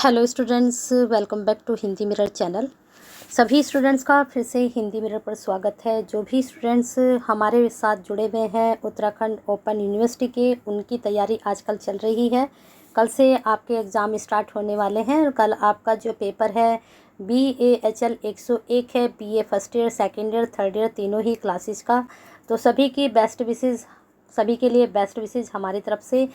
Hello students, welcome back to Hindi mirror channel. सभी students का फिर से हिंदी मिरर पर स्वागत है। जो भी स्टूडेंट्स हमारे साथ जुड़े हुए हैं उत्तराखंड ओपन यूनिवर्सिटी के, उनकी तैयारी आजकल चल रही है। कल से आपके एग्ज़ाम स्टार्ट होने वाले हैं और कल आपका जो पेपर है BAHL 101 है, BA first year, second year, third year, तीनों ही क्लासेस का। तो सभी की बेस्ट विशेज़, सभी के लिए बेस्ट विशेज़ हमारी तरफ से।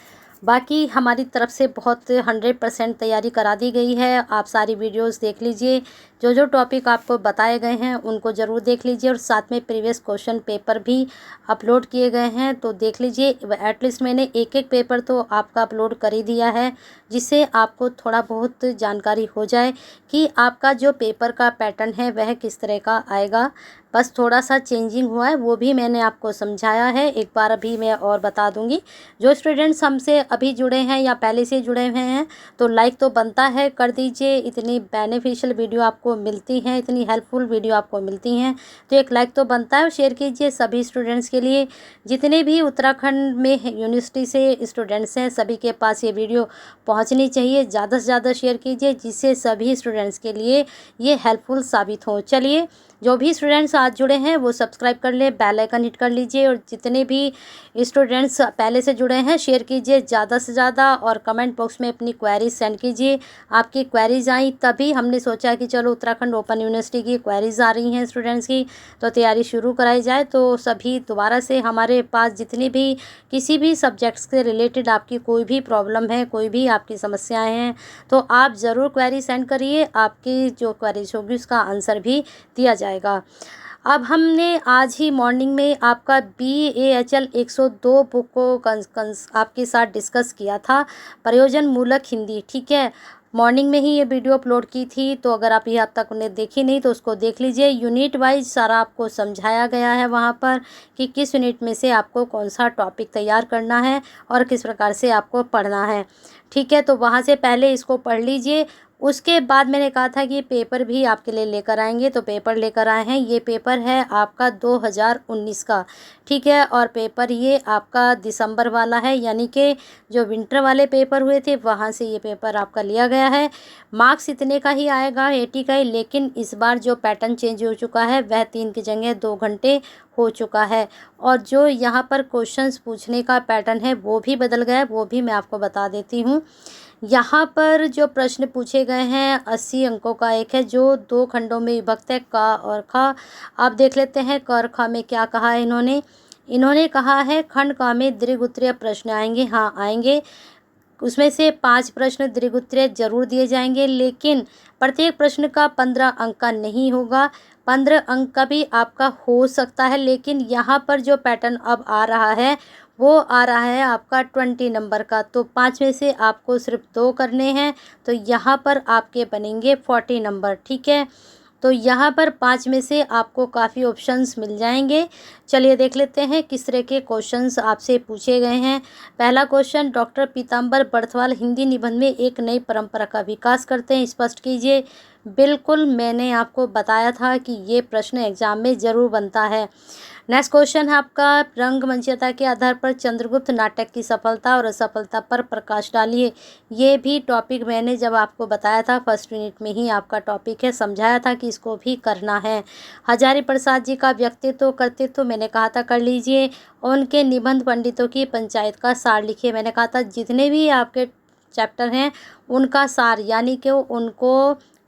बाकी हमारी तरफ से बहुत 100% तैयारी करा दी गई है। आप सारी वीडियोस देख लीजिए, जो जो टॉपिक आपको बताए गए हैं उनको ज़रूर देख लीजिए, और साथ में प्रीवियस क्वेश्चन पेपर भी अपलोड किए गए हैं तो देख लीजिए। एटलीस्ट मैंने एक एक पेपर तो आपका अपलोड कर ही दिया है, जिससे आपको थोड़ा बहुत जानकारी हो जाए कि आपका जो पेपर का पैटर्न है वह किस तरह का आएगा। बस थोड़ा सा चेंजिंग हुआ है, वो भी मैंने आपको समझाया है। एक बार अभी मैं और बता दूंगी। जो स्टूडेंट्स हमसे अभी जुड़े हैं या पहले से जुड़े हुए हैं तो लाइक तो बनता है, कर दीजिए। इतनी बेनिफिशियल वीडियो आपको मिलती हैं, इतनी हेल्पफुल वीडियो आपको मिलती हैं तो एक लाइक तो बनता है। और शेयर कीजिए सभी स्टूडेंट्स के लिए, जितने भी उत्तराखंड में यूनिवर्सिटी से स्टूडेंट्स हैं सभी के पास ये वीडियो पहुँचनी चाहिए। ज़्यादा से ज़्यादा शेयर कीजिए, जिससे सभी स्टूडेंट्स के लिए ये हेल्पफुल साबित हो। चलिए, जो भी स्टूडेंट्स आज जुड़े हैं वो सब्सक्राइब कर ले, बेल आइकन हिट कर लीजिए, और जितने भी स्टूडेंट्स पहले से जुड़े हैं शेयर कीजिए ज़्यादा से ज़्यादा, और कमेंट बॉक्स में अपनी क्वेरीज सेंड कीजिए। आपकी क्वेरीज आई तभी हमने सोचा कि चलो उत्तराखंड ओपन यूनिवर्सिटी की क्वेरीज आ रही हैं स्टूडेंट्स की, तो तैयारी शुरू कराई जाए। तो सभी दोबारा से हमारे पास जितनी भी किसी भी सब्जेक्ट्स के रिलेटेड आपकी कोई भी प्रॉब्लम है, कोई भी आपकी समस्याएँ हैं, तो आप ज़रूर क्वेरी सेंड करिए। आपकी जो क्वेरीज होगी उसका आंसर भी दिया जाएगा। अब हमने आज ही मॉर्निंग में आपका BAHL 102 बुक को आपके साथ डिस्कस किया था, प्रयोजन मूलक हिंदी। ठीक है, मॉर्निंग में ही ये वीडियो अपलोड की थी, तो अगर आप ये अब तक उन्हें देखी नहीं तो उसको देख लीजिए। यूनिट वाइज सारा आपको समझाया गया है वहाँ पर कि किस यूनिट में से आपको कौन सा टॉपिक तैयार करना है और किस प्रकार से आपको पढ़ना है। ठीक है, तो वहाँ से पहले इसको पढ़ लीजिए। उसके बाद मैंने कहा था कि पेपर भी आपके लिए लेकर आएंगे, तो पेपर लेकर आए हैं। ये पेपर है आपका 2019 का। ठीक है, और पेपर ये आपका दिसंबर वाला है, यानी कि जो विंटर वाले पेपर हुए थे वहाँ से ये पेपर आपका लिया गया है। मार्क्स इतने का ही आएगा, 80 का ही, लेकिन इस बार जो पैटर्न चेंज हो चुका है वह 3 की जगह 2 घंटे हो चुका है। और जो यहाँ पर क्वेश्चंस पूछने का पैटर्न है वो भी बदल गया है, वो भी मैं आपको बता देती हूँ। यहाँ पर जो प्रश्न पूछे गए हैं 80 अंकों का एक है, जो 2 खंडों में विभक्त है, का और खा। आप देख लेते हैं क और खा में क्या कहा है इन्होंने कहा है खंड का में दीर्घ उत्तरीय प्रश्न आएंगे। हाँ, आएंगे। उसमें से 5 प्रश्न दीर्घ उत्तरीय जरूर दिए जाएंगे, लेकिन प्रत्येक प्रश्न का 15 अंक का नहीं होगा। 15 अंक का भी आपका हो सकता है, लेकिन यहाँ पर जो पैटर्न अब आ रहा है वो आ रहा है आपका 20 नंबर का। तो 5 में से आपको सिर्फ 2 करने हैं, तो यहाँ पर आपके बनेंगे 40 नंबर। ठीक है, तो यहाँ पर 5 में से आपको काफ़ी ऑप्शंस मिल जाएंगे। चलिए देख लेते हैं किस तरह के क्वेश्चंस आपसे पूछे गए हैं। पहला क्वेश्चन, डॉक्टर पीताम्बर बर्थवाल हिंदी निबंध में एक नई परंपरा का विकास करते हैं, स्पष्ट कीजिए। बिल्कुल, मैंने आपको बताया था कि ये प्रश्न एग्जाम में ज़रूर बनता है। नेक्स्ट क्वेश्चन है आपका, रंगमंचयता के आधार पर चंद्रगुप्त नाटक की सफलता और असफलता पर प्रकाश डालिए। ये भी टॉपिक मैंने जब आपको बताया था फर्स्ट यूनिट में ही आपका टॉपिक है, समझाया था कि इसको भी करना है। हजारी प्रसाद जी का व्यक्तित्व कर्तृत्व मैंने कहा था कर लीजिए। उनके निबंध पंडितों की पंचायत का सार लिखिए। मैंने कहा था जितने भी आपके चैप्टर हैं उनका सार, यानी कि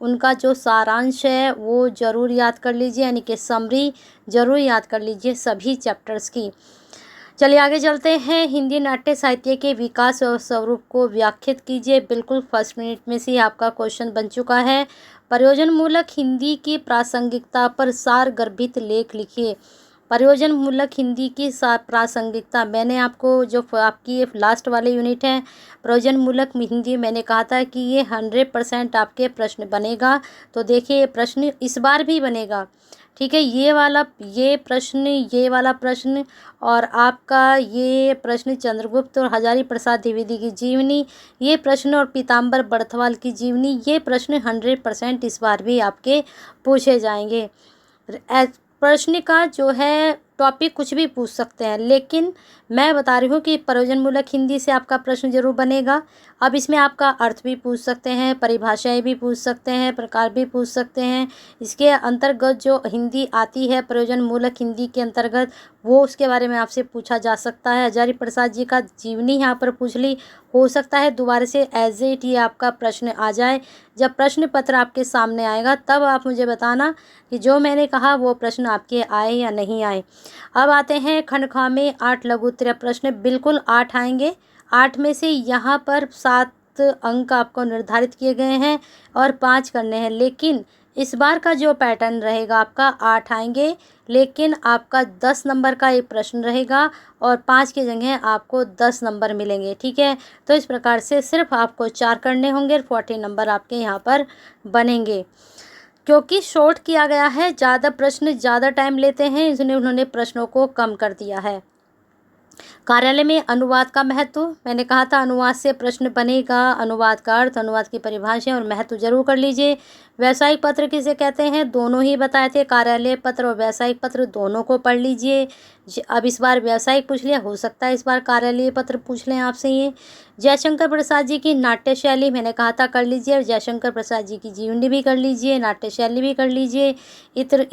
उनका जो सारांश है वो ज़रूर याद कर लीजिए, यानी कि समरी ज़रूर याद कर लीजिए सभी चैप्टर्स की। चलिए आगे चलते हैं। हिंदी नाट्य साहित्य के विकास और स्वरूप को व्याख्यात कीजिए। बिल्कुल फर्स्ट मिनट में से आपका क्वेश्चन बन चुका है। प्रयोजन मूलक हिंदी की प्रासंगिकता पर सार गर्भित लेख लिखिए। प्रयोजन मूलक हिंदी की प्रासंगिकता, मैंने आपको जो आपकी लास्ट वाले यूनिट है प्रयोजन मूलक हिंदी, मैंने कहा था कि ये 100% आपके प्रश्न बनेगा। तो देखिए, ये प्रश्न इस बार भी बनेगा। ठीक है, ये वाला प्रश्न और आपका ये प्रश्न चंद्रगुप्त और हजारी प्रसाद द्विवेदी की जीवनी, ये प्रश्न और पीताम्बर बर्थवाल की जीवनी, ये प्रश्न 100% इस बार भी आपके पूछे जाएंगे। प्रश्न का जो है टॉपिक कुछ भी पूछ सकते हैं, लेकिन मैं बता रही हूँ कि प्रयोजनमूलक हिंदी से आपका प्रश्न जरूर बनेगा। अब इसमें आपका अर्थ भी पूछ सकते हैं, परिभाषाएं भी पूछ सकते हैं, प्रकार भी पूछ सकते हैं। इसके अंतर्गत जो हिंदी आती है प्रयोजनमूलक हिंदी के अंतर्गत, वो उसके बारे में आपसे पूछा जा सकता है। हजारी प्रसाद जी का जीवनी यहाँ पर पूछ ली, हो सकता है दोबारा से एज इट ही आपका प्रश्न आ जाए। जब प्रश्न पत्र आपके सामने आएगा तब आप मुझे बताना कि जो मैंने कहा वो प्रश्न आपके आए या नहीं आए। अब आते हैं खंड ख में 8 लघु उत्तरीय प्रश्न। बिल्कुल 8 आएंगे। 8 में से यहाँ पर 7 अंक आपको निर्धारित किए गए हैं और 5 करने हैं, लेकिन इस बार का जो पैटर्न रहेगा आपका 8 आएंगे, लेकिन आपका 10 नंबर का एक प्रश्न रहेगा और 5 की जगह आपको 10 नंबर मिलेंगे। ठीक है, तो इस प्रकार से सिर्फ आपको 4 करने होंगे और 40 नंबर आपके यहाँ पर बनेंगे। क्योंकि शॉर्ट किया गया है, ज़्यादा प्रश्न ज़्यादा टाइम लेते हैं, इसलिए उन्होंने प्रश्नों को कम कर दिया है। कार्यालय में अनुवाद का महत्व, मैंने कहा था अनुवाद से प्रश्न बनेगा। अनुवाद का अर्थ, अनुवाद की परिभाषा और महत्व जरूर कर लीजिए। व्यावसायिक पत्र किसे कहते हैं, दोनों ही बताए थे, कार्यालय पत्र और व्यावसायिक पत्र दोनों को पढ़ लीजिए। अब इस बार व्यावसायिक पूछ लिया, हो सकता है इस बार कार्यालय पत्र पूछ लें आपसे ये। जयशंकर प्रसाद जी की नाट्य शैली, मैंने कहा था कर लीजिए, और जयशंकर प्रसाद जी की जीवनी भी कर लीजिए, नाट्य शैली भी कर लीजिए।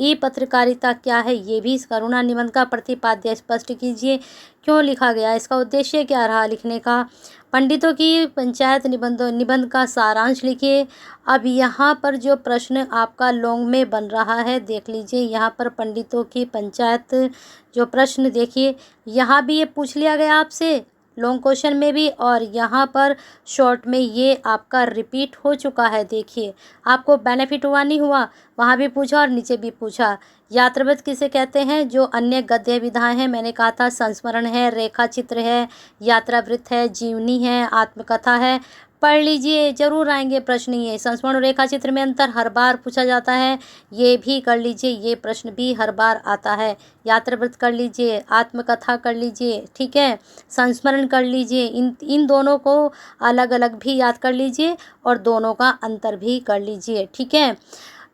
ई पत्रकारिता क्या है ये भी, करुणा निबंध का प्रतिपाद्य स्पष्ट कीजिए, क्यों लिखा गया, इसका उद्देश्य क्या रहा लिखने का। पंडितों की पंचायत निबंध का सारांश लिखिए। अब यहाँ पर जो प्रश्न आपका लॉन्ग में बन रहा है देख लीजिए, यहाँ पर पंडितों की पंचायत जो प्रश्न देखिए, यहाँ भी ये पूछ लिया गया आपसे लॉन्ग क्वेश्चन में भी, और यहाँ पर शॉर्ट में ये आपका रिपीट हो चुका है। देखिए आपको बेनिफिट हुआ नहीं हुआ, वहाँ भी पूछा और नीचे भी पूछा। यात्रावृत्त किसे कहते हैं, जो अन्य गद्य विधाएं हैं, मैंने कहा था संस्मरण है, रेखा चित्र है, यात्रावृत्त है, जीवनी है, आत्मकथा है। पढ़ लीजिए, जरूर आएंगे प्रश्न ये। संस्मरण और रेखा चित्र में अंतर हर बार पूछा जाता है, ये भी कर लीजिए, ये प्रश्न भी हर बार आता है। यात्रावृत्त कर लीजिए, आत्मकथा कर लीजिए, ठीक है, संस्मरण कर लीजिए। इन दोनों को अलग अलग भी याद कर लीजिए और दोनों का अंतर भी कर लीजिए, ठीक है।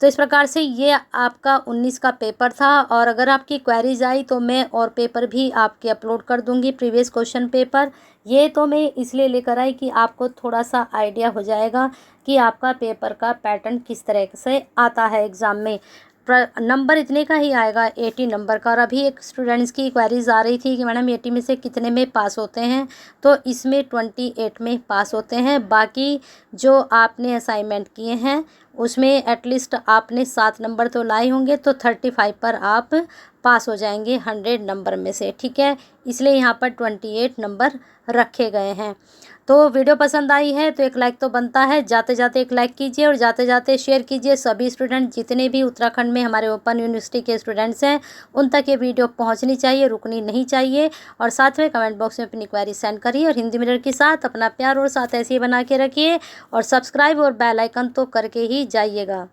तो इस प्रकार से ये आपका 19 का पेपर था, और अगर आपकी क्वेरीज आई तो मैं और पेपर भी आपके अपलोड कर दूंगी, प्रीवियस क्वेश्चन पेपर। ये तो मैं इसलिए लेकर आई कि आपको थोड़ा सा आइडिया हो जाएगा कि आपका पेपर का पैटर्न किस तरह से आता है एग्ज़ाम में। नंबर इतने का ही आएगा, 80 नंबर का। और अभी एक स्टूडेंट्स की क्वेरीज आ रही थी कि मैडम 80 में से कितने में पास होते हैं, तो इसमें 28 में पास होते हैं। बाकी जो आपने असाइनमेंट किए हैं उसमें एटलीस्ट आपने 7 नंबर तो लाए होंगे, तो 35 पर आप पास हो जाएंगे 100 नंबर में से, ठीक है। इसलिए यहाँ पर 28 नंबर रखे गए हैं। तो वीडियो पसंद आई है तो एक लाइक तो बनता है, जाते जाते एक लाइक कीजिए और जाते जाते शेयर कीजिए। सभी स्टूडेंट जितने भी उत्तराखंड में हमारे ओपन यूनिवर्सिटी के स्टूडेंट्स हैं उन तक ये वीडियो पहुंचनी चाहिए, रुकनी नहीं चाहिए। और साथ में कमेंट बॉक्स में अपनी क्वेरी सेंड करिए, और हिंदी मिरर के साथ अपना प्यार और साथ ऐसे ही बना के रखिए, और सब्सक्राइब और बेल आइकन तो करके ही जाइएगा।